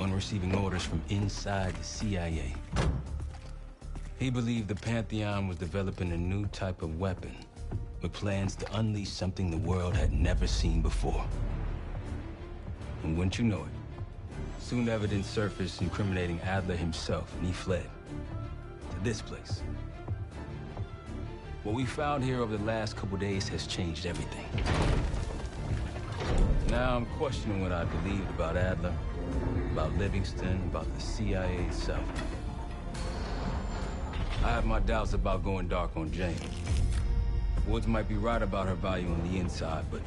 one receiving orders from inside the CIA. He believed the Pantheon was developing a new type of weapon with plans to unleash something the world had never seen before. And wouldn't you know it, soon evidence surfaced incriminating Adler himself, and he fled to this place. What we found here over the last couple days has changed everything. Now I'm questioning what I believed about Adler, about Livingston, about the CIA itself. I have my doubts about going dark on Jane. Woods might be right about her value on the inside, but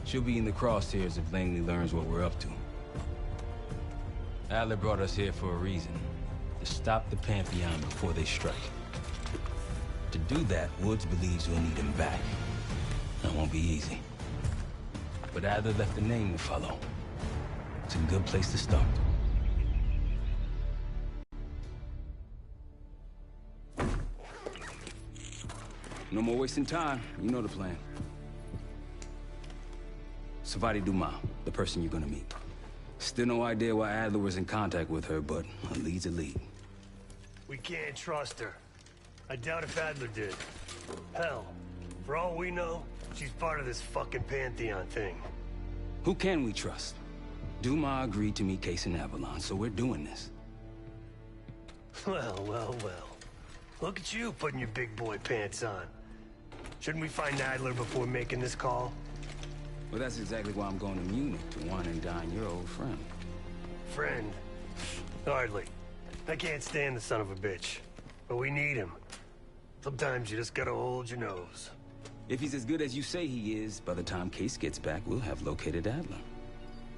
she'll be in the crosshairs if Langley learns what we're up to. Adler brought us here for a reason, to stop the Pantheon before they strike. To do that, Woods believes we'll need him back. That won't be easy. But Adler left a name to follow. It's a good place to start. No more wasting time. You know the plan. Savati Dumas, the person you're gonna meet. Still no idea why Adler was in contact with her, but a lead's a lead. We can't trust her. I doubt if Adler did. Hell, for all we know, she's part of this fucking Pantheon thing. Who can we trust? Dumas agreed to meet Case in Avalon, so we're doing this. Well, well, well. Look at you putting your big boy pants on. Shouldn't we find Adler before making this call? Well, that's exactly why I'm going to Munich to wine and dine your old friend. Friend? Hardly. I can't stand the son of a bitch. But we need him. Sometimes you just gotta hold your nose. If he's as good as you say he is, by the time Case gets back, we'll have located Adler.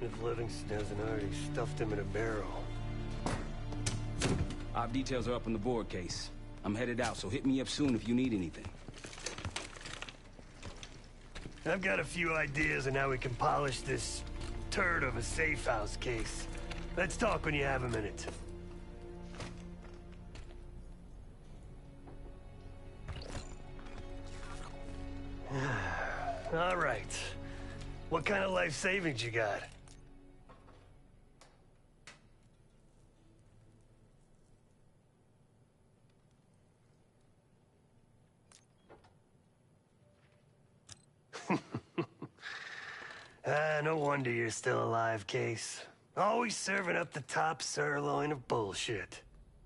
If Livingston hasn't already stuffed him in a barrel. Our details are up on the board, Case. I'm headed out, so hit me up soon if you need anything. I've got a few ideas on how we can polish this turd of a safe house case. Let's talk when you have a minute. All right. What kind of life savings you got? No wonder you're still alive, Case. Always serving up the top sirloin of bullshit.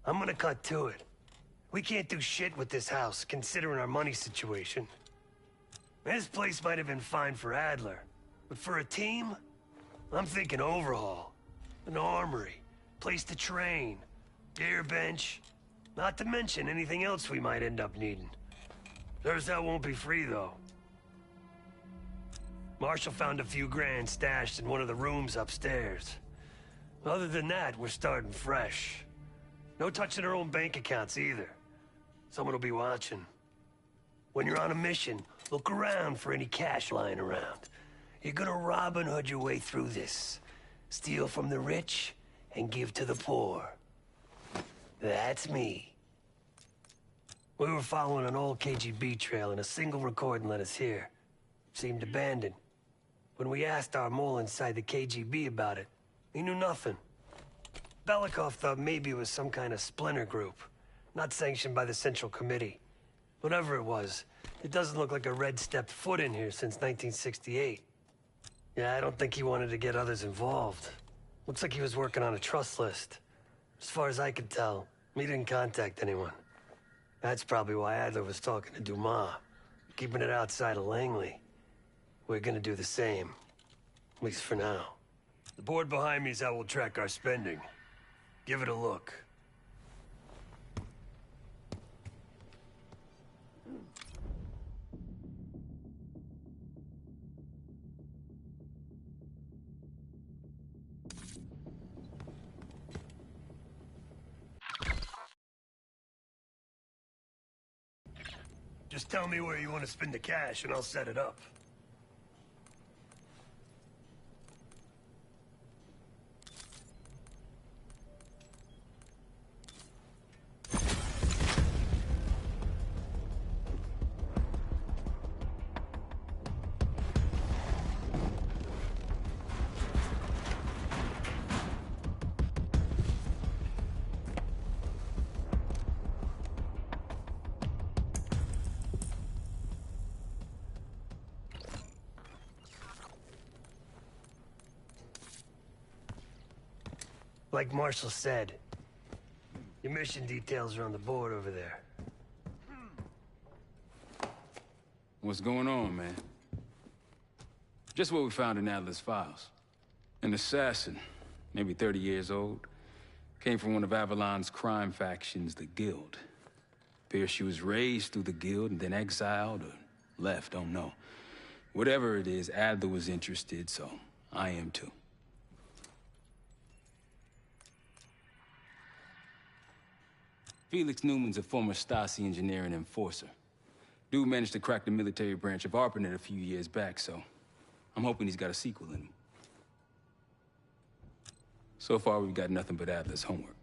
I'm gonna cut to it. We can't do shit with this house, considering our money situation. This place might have been fine for Adler, but for a team, I'm thinking overhaul. An armory, place to train, gear bench, not to mention anything else we might end up needing. There's that won't be free, though. Marshall found a few grand stashed in one of the rooms upstairs. Other than that, we're starting fresh. No touching our own bank accounts either. Someone will be watching. When you're on a mission, look around for any cash lying around. You're gonna Robin Hood your way through this. Steal from the rich and give to the poor. That's me. We were following an old KGB trail and a single recording led us here. Seemed abandoned. When we asked our mole inside the KGB about it, he knew nothing. Belikov thought maybe it was some kind of splinter group, not sanctioned by the Central Committee. Whatever it was, it doesn't look like a red stepped foot in here since 1968. Yeah, I don't think he wanted to get others involved. Looks like he was working on a trust list. As far as I could tell, he didn't contact anyone. That's probably why Adler was talking to Dumas, keeping it outside of Langley. We're gonna do the same, at least for now. The board behind me is how we'll track our spending. Give it a look. Just tell me where you want to spend the cash and I'll set it up. Like Marshall said, your mission details are on the board over there. What's going on, man? Just what we found in Adler's files. An assassin, maybe 30 years old, came from one of Avalon's crime factions, the Guild. Appears she was raised through the Guild and then exiled or left, don't know. Whatever it is, Adler was interested, so I am too. Felix Newman's a former Stasi engineer and enforcer. Dude managed to crack the military branch of ARPANET a few years back, so I'm hoping he's got a sequel in him. So far, we've got nothing but Adler's homework.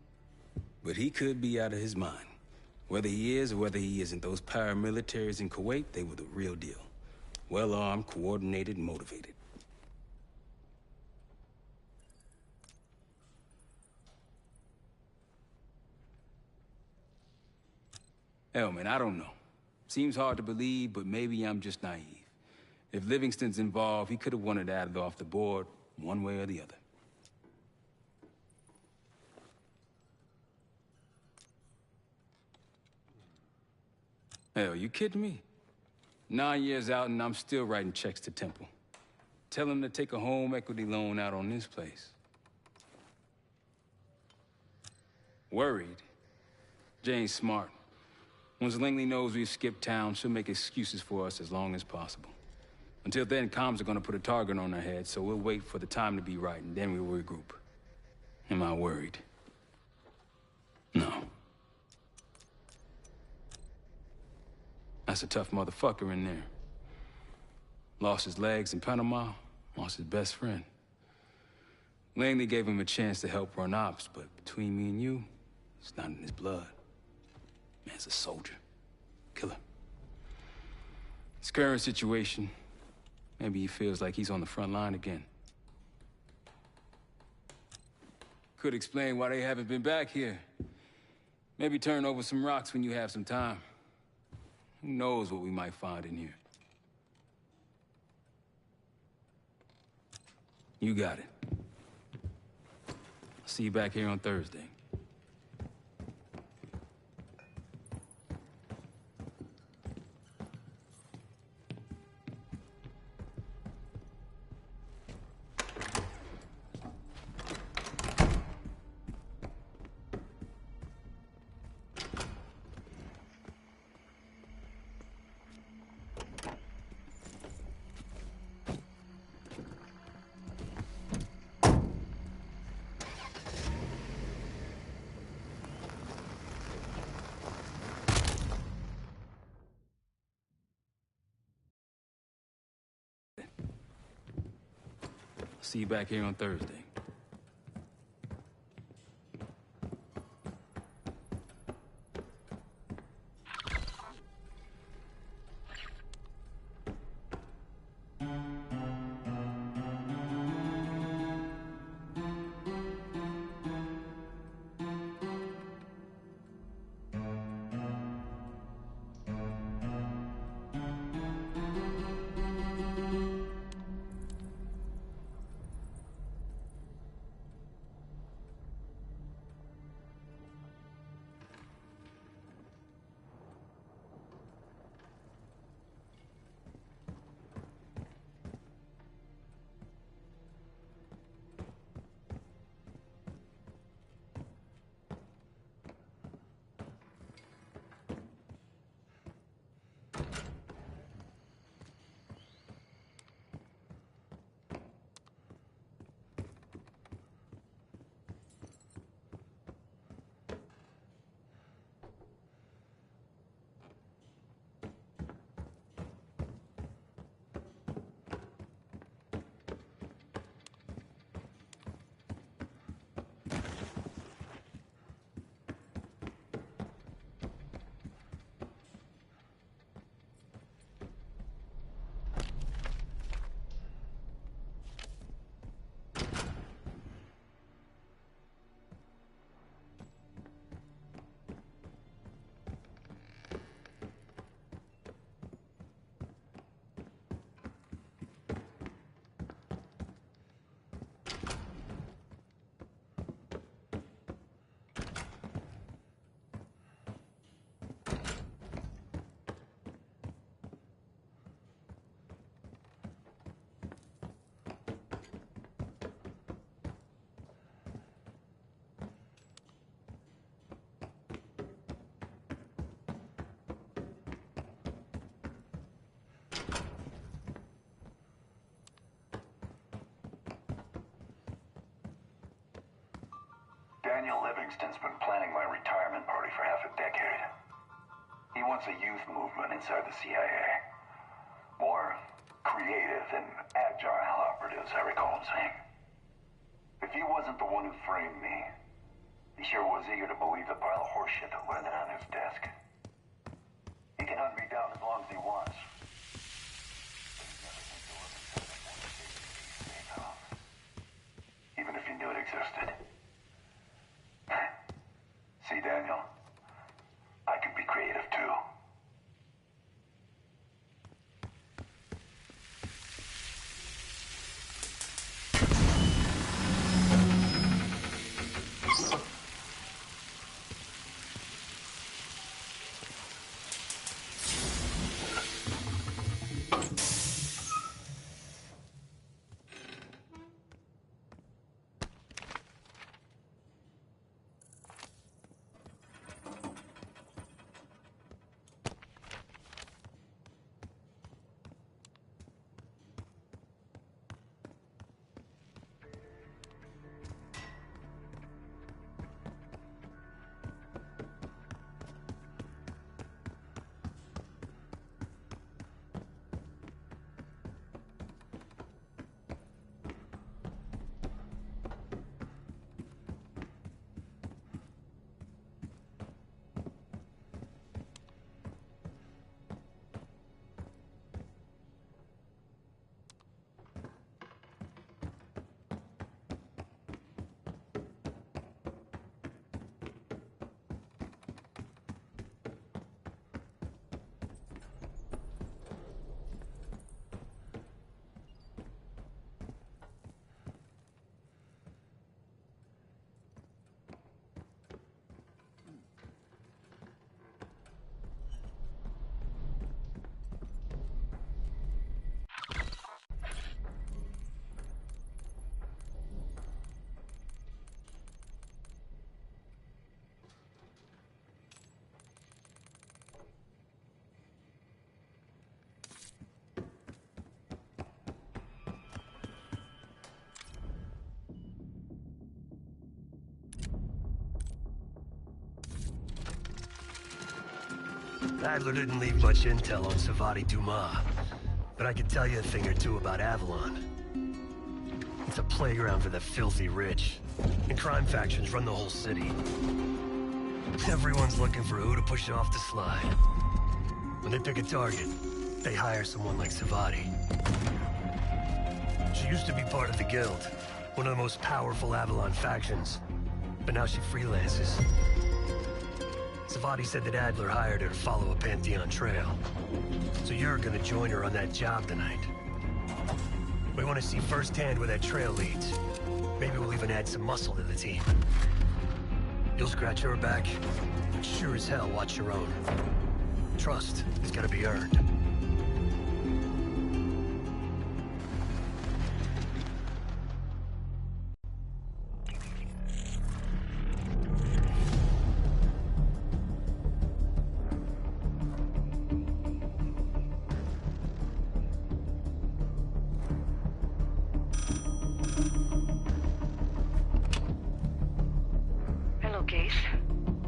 But he could be out of his mind. Whether he is or whether he isn't, those paramilitaries in Kuwait, they were the real deal. Well-armed, coordinated, and motivated. Hell, man, I don't know. Seems hard to believe, but maybe I'm just naive. If Livingston's involved, he could have wanted Adler off the board, one way or the other. Hell, you kidding me? 9 years out and I'm still writing checks to Temple. Tell him to take a home equity loan out on this place. Worried? Jane's smart. Once Langley knows we've skipped town, she'll make excuses for us as long as possible. Until then, comms are gonna put a target on our heads, so we'll wait for the time to be right, and then we'll regroup. Am I worried? No. That's a tough motherfucker in there. Lost his legs in Panama, lost his best friend. Langley gave him a chance to help run ops, but between me and you, it's not in his blood. Man's a soldier. Killer. His current situation, maybe he feels like he's on the front line again. Could explain why they haven't been back here. Maybe turn over some rocks when you have some time. Who knows what we might find in here? You got it. I'll see you back here on Thursday. See you back here on Thursday. Daniel Livingston's been planning my retirement party for half a decade. He wants a youth movement inside the CIA. More creative and agile operatives, I recall him saying. If he wasn't the one who framed me, he sure was eager to believe the pile of horseshit that landed on his desk. He can hunt me down as long as he wants. Even if he knew it existed. See, Daniel, I can be creative too. Adler didn't leave much intel on Savati Dumas, but I can tell you a thing or two about Avalon. It's a playground for the filthy rich, and crime factions run the whole city. Everyone's looking for who to push off the slide. When they pick a target, they hire someone like Savati. She used to be part of the Guild, one of the most powerful Avalon factions, but now she freelances. Savati said that Adler hired her to follow a Pantheon trail. So you're gonna join her on that job tonight. We want to see firsthand where that trail leads. Maybe we'll even add some muscle to the team. You'll scratch her back, but sure as hell watch your own. Trust has gotta be earned.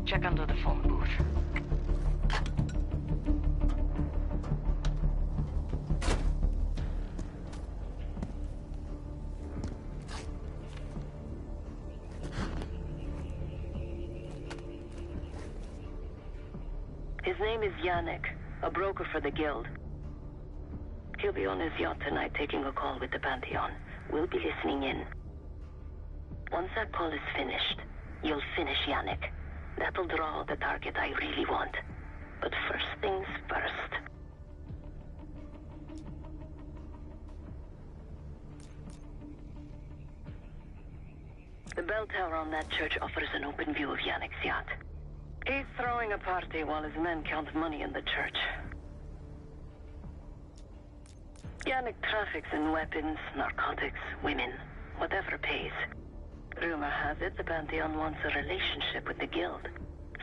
Check under the phone booth. His name is Yannick, a broker for the Guild. He'll be on his yacht tonight taking a call with the Pantheon. We'll be listening in. Once that call is finished, you'll finish Yannick. That'll draw the target I really want. But first things first. The bell tower on that church offers an open view of Yannick's yacht. He's throwing a party while his men count money in the church. Yannick traffics in weapons, narcotics, women, whatever pays. Rumor has it the Pantheon wants a relationship with the Guild,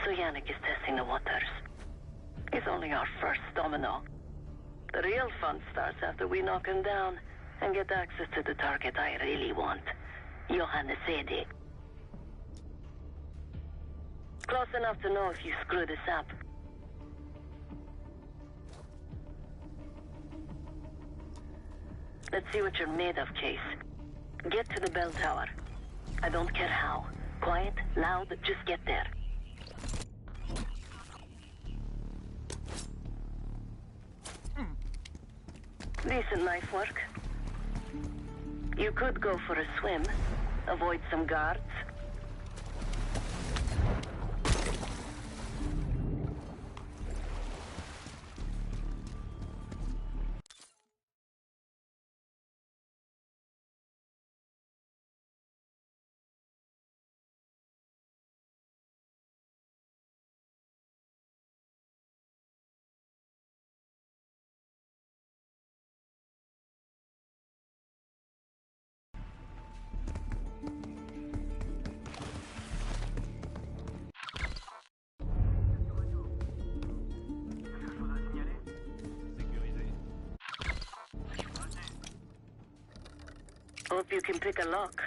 so Yannick is testing the waters. He's only our first domino. The real fun starts after we knock him down and get access to the target I really want, Johannes Edi. Close enough to know if you screw this up. Let's see what you're made of, Case. Get to the bell tower. I don't care how. Quiet, loud, just get there. Decent knife work. You could go for a swim, avoid some guards. Hope you can pick a lock.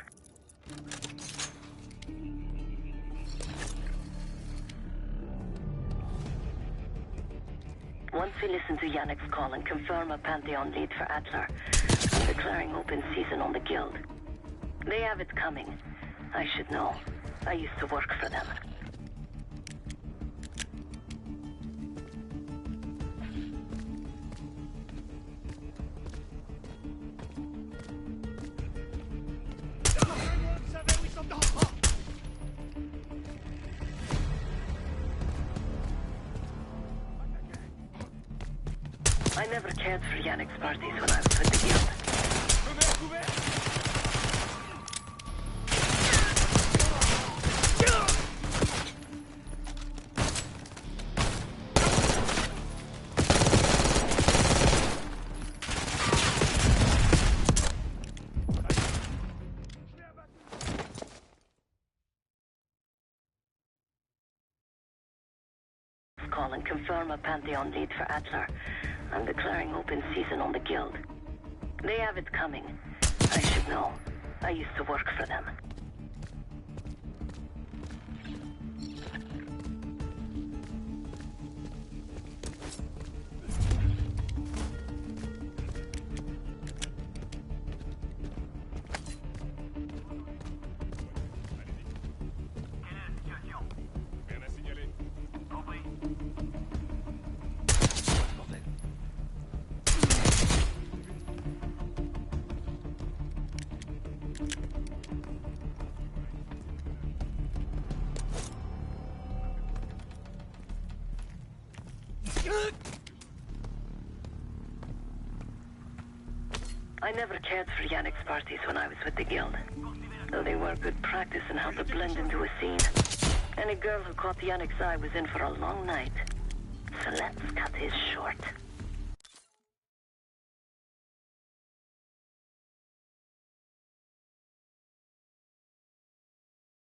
Once we listen to Yannick's call and confirm a Pantheon lead for Adler, I'm declaring open season on the Guild. They have it coming. I should know. I used to work for them. I never cared for Yannick's parties when I was with the Guild. Call and confirm a Pantheon lead for Adler. I'm declaring open season on the Guild. They have it coming. I should know. I used to work for them. I never cared for Yannick's parties when I was with the Guild, though they were good practice in how to blend into a scene. Any girl who caught Yannick's eye was in for a long night. So let's cut his short.